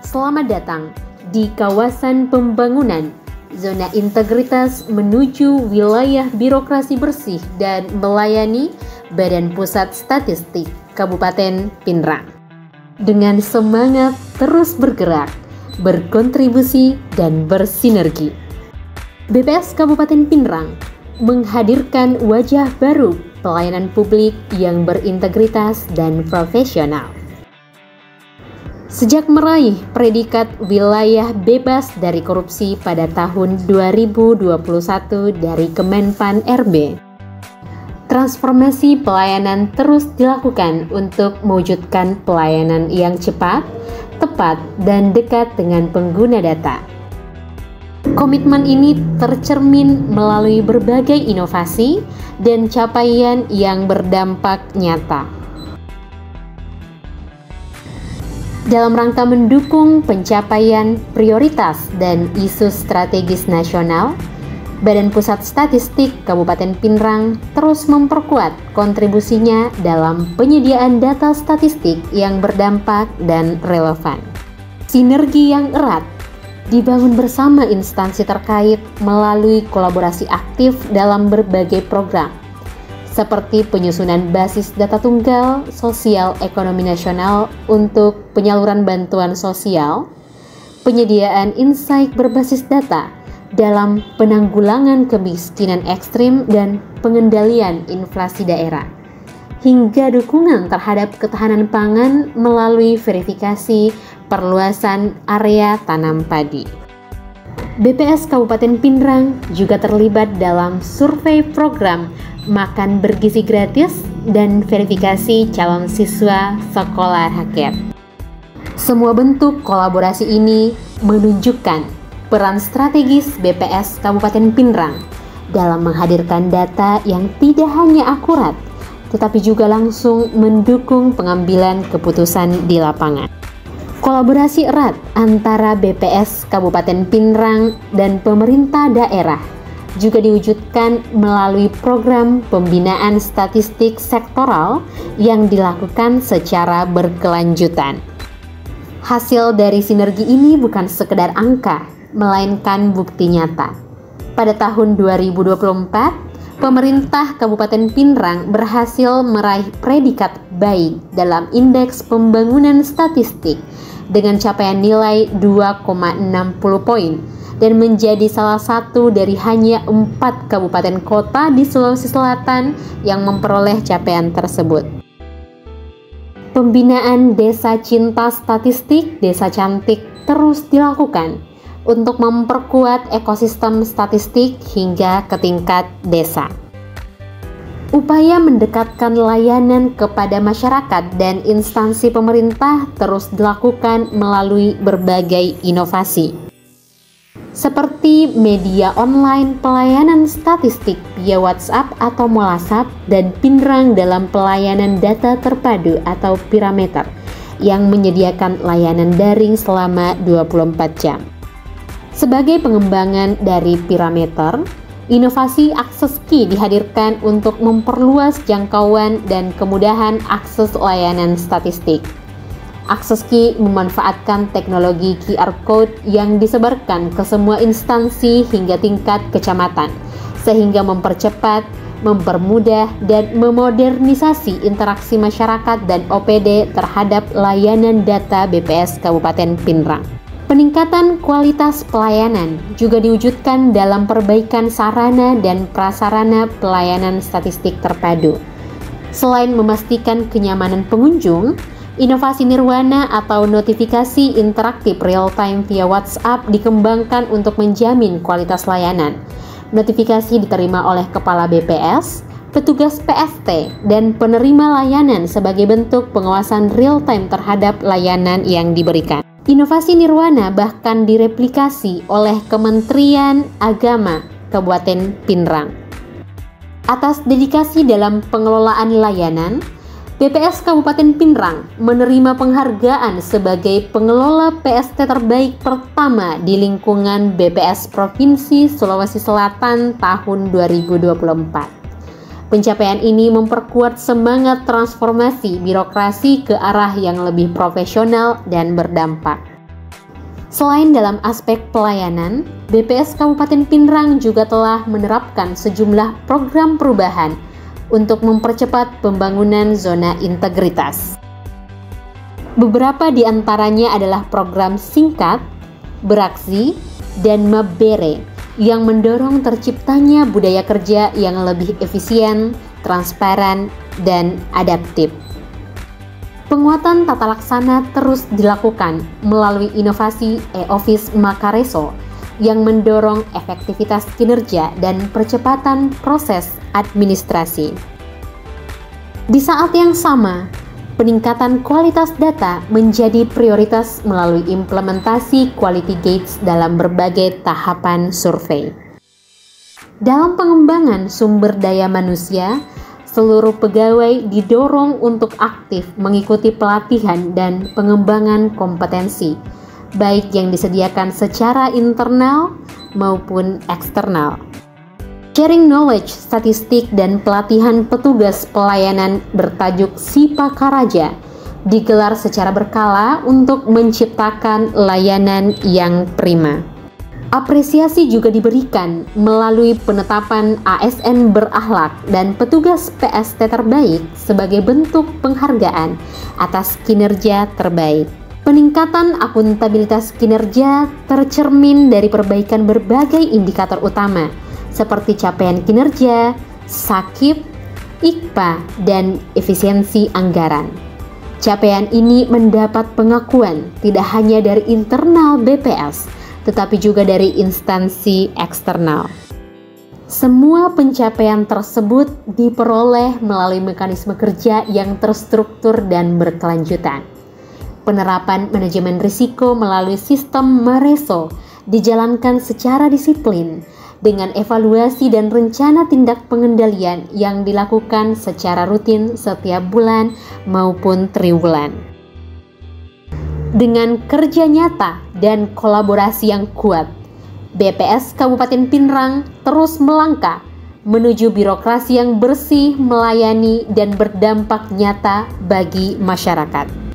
Selamat datang di kawasan pembangunan zona integritas menuju wilayah birokrasi bersih dan melayani Badan Pusat Statistik Kabupaten Pinrang. Dengan semangat terus bergerak, berkontribusi dan bersinergi, BPS Kabupaten Pinrang menghadirkan wajah baru pelayanan publik yang berintegritas dan profesional. Sejak meraih predikat wilayah bebas dari korupsi pada tahun 2021 dari Kemenpan RB, transformasi pelayanan terus dilakukan untuk mewujudkan pelayanan yang cepat, tepat, dan dekat dengan pengguna data. Komitmen ini tercermin melalui berbagai inovasi dan capaian yang berdampak nyata. Dalam rangka mendukung pencapaian prioritas dan isu strategis nasional, Badan Pusat Statistik Kabupaten Pinrang terus memperkuat kontribusinya dalam penyediaan data statistik yang berdampak dan relevan. Sinergi yang erat dibangun bersama instansi terkait melalui kolaborasi aktif dalam berbagai program, seperti penyusunan basis data tunggal sosial ekonomi nasional untuk penyaluran bantuan sosial, penyediaan insight berbasis data dalam penanggulangan kemiskinan ekstrim dan pengendalian inflasi daerah, hingga dukungan terhadap ketahanan pangan melalui verifikasi perluasan area tanam padi. BPS Kabupaten Pinrang juga terlibat dalam survei program makan bergizi gratis dan verifikasi calon siswa sekolah rakyat. Semua bentuk kolaborasi ini menunjukkan peran strategis BPS Kabupaten Pinrang dalam menghadirkan data yang tidak hanya akurat, tetapi juga langsung mendukung pengambilan keputusan di lapangan. Kolaborasi erat antara BPS Kabupaten Pinrang dan pemerintah daerah juga diwujudkan melalui program pembinaan statistik sektoral yang dilakukan secara berkelanjutan. Hasil dari sinergi ini bukan sekedar angka, melainkan bukti nyata. Pada tahun 2024, pemerintah Kabupaten Pinrang berhasil meraih predikat baik dalam Indeks Pembangunan Statistik dengan capaian nilai 2,60 poin dan menjadi salah satu dari hanya 4 kabupaten kota di Sulawesi Selatan yang memperoleh capaian tersebut. Pembinaan Desa Cinta Statistik Desa Cantik terus dilakukan untuk memperkuat ekosistem statistik hingga ke tingkat desa. Upaya mendekatkan layanan kepada masyarakat dan instansi pemerintah terus dilakukan melalui berbagai inovasi, seperti media online pelayanan statistik via WhatsApp atau Molasap dan Pinrang dalam pelayanan data terpadu atau Pirameter yang menyediakan layanan daring selama 24 jam. Sebagai pengembangan dari Pirameter, inovasi akses key dihadirkan untuk memperluas jangkauan dan kemudahan akses layanan statistik. Akses key memanfaatkan teknologi QR Code yang disebarkan ke semua instansi hingga tingkat kecamatan, sehingga mempercepat, mempermudah, dan memodernisasi interaksi masyarakat dan OPD terhadap layanan data BPS Kabupaten Pinrang. Peningkatan kualitas pelayanan juga diwujudkan dalam perbaikan sarana dan prasarana pelayanan statistik terpadu. Selain memastikan kenyamanan pengunjung, inovasi Nirwana atau notifikasi interaktif real-time via WhatsApp dikembangkan untuk menjamin kualitas layanan. Notifikasi diterima oleh Kepala BPS, petugas PST, dan penerima layanan sebagai bentuk pengawasan real-time terhadap layanan yang diberikan. Inovasi Nirwana bahkan direplikasi oleh Kementerian Agama Kabupaten Pinrang. Atas dedikasi dalam pengelolaan layanan, BPS Kabupaten Pinrang menerima penghargaan sebagai pengelola PST terbaik pertama di lingkungan BPS Provinsi Sulawesi Selatan tahun 2024. Pencapaian ini memperkuat semangat transformasi birokrasi ke arah yang lebih profesional dan berdampak. Selain dalam aspek pelayanan, BPS Kabupaten Pinrang juga telah menerapkan sejumlah program perubahan untuk mempercepat pembangunan zona integritas. Beberapa di antaranya adalah program singkat, beraksi, dan mabere yang mendorong terciptanya budaya kerja yang lebih efisien, transparan, dan adaptif. Penguatan tata laksana terus dilakukan melalui inovasi e-office Makareso yang mendorong efektivitas kinerja dan percepatan proses administrasi. Di saat yang sama, peningkatan kualitas data menjadi prioritas melalui implementasi quality gates dalam berbagai tahapan survei. Dalam pengembangan sumber daya manusia, seluruh pegawai didorong untuk aktif mengikuti pelatihan dan pengembangan kompetensi, baik yang disediakan secara internal maupun eksternal. Sharing knowledge, statistik, dan pelatihan petugas pelayanan bertajuk Sipa Karaja digelar secara berkala untuk menciptakan layanan yang prima. Apresiasi juga diberikan melalui penetapan ASN berakhlak dan petugas PST terbaik sebagai bentuk penghargaan atas kinerja terbaik. Peningkatan akuntabilitas kinerja tercermin dari perbaikan berbagai indikator utama seperti capaian kinerja, SAKIP, IKPA, dan efisiensi anggaran. Capaian ini mendapat pengakuan tidak hanya dari internal BPS, tetapi juga dari instansi eksternal. Semua pencapaian tersebut diperoleh melalui mekanisme kerja yang terstruktur dan berkelanjutan. Penerapan manajemen risiko melalui sistem Mareso dijalankan secara disiplin dengan evaluasi dan rencana tindak pengendalian yang dilakukan secara rutin setiap bulan maupun triwulan. Dengan kerja nyata dan kolaborasi yang kuat, BPS Kabupaten Pinrang terus melangkah menuju birokrasi yang bersih, melayani, dan berdampak nyata bagi masyarakat.